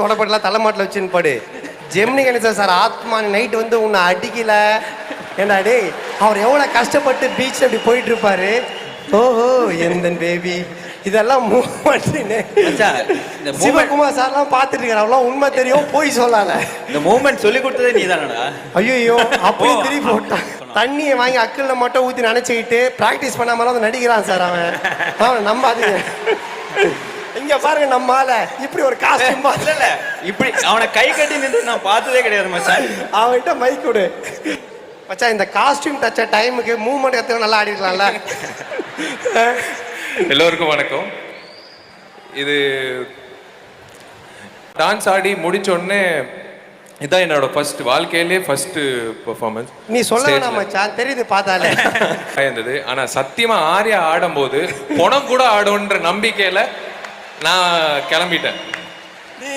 தொடப்படலாம் தலைமாட்டில் வச்சுன்னு படு. ஜெமினி கணேசன் சார் ஆத்மா நைட்டு வந்து உன்னை அடிக்கல ஏண்டா டேய், அவர் எவ்வளோ கஷ்டப்பட்டு பீச் அப்படி போயிட்டு இருப்பாரு. ஓஹோ எந்த பேபி இதெல்லாம் சிவகுமார் சார்லாம் பார்த்துட்டு இருக்கிற அவ்வளோ உண்மை தெரியும் போய் சொல்லாத. இந்த மூமெண்ட் சொல்லி கொடுத்ததே நீ தானடா. ஐயோ அப்படியே திருப்பி போட்டான். தண்ணியை வாங்கி அக்கல்ல மட்டும் ஊற்றி நினைச்சுக்கிட்டு ப்ராக்டிஸ் பண்ணாமலாம் வந்து நடிக்கிறான் சார் அவன் நம்பாதீங்க. இங்க பாருங்க நம்மால இப்படி ஒரு காஸ்டியூம் இல்ல இப்படி அவனை கை கட்டி நின்று நான் பார்த்ததே கிடையாது மச்சான். அவன்கிட்ட மைக் கொடு மச்சான். இந்த காஸ்டியூம் டச்ச டைமுக்கு மூவ்மெண்ட் எத்தனை நல்லா ஆடிருக்கலாம்ல. எல்லோருக்கும் வணக்கம். இது டான்ஸ் ஆடி முடிச்ச உடனே இதான் என்னோட ஃபர்ஸ்ட் வாழ்க்கையிலே ஃபர்ஸ்ட் பெர்ஃபார்மன்ஸ். நீ சொல்ல மச்சான் தெரியுது பார்த்தாலே இருந்தது. ஆனா சத்தியமா ஆர்யா ஆடும்போது பணம் கூட ஆடுன்ற நம்பிக்கையில நான் கிளம்பிட்டேன்.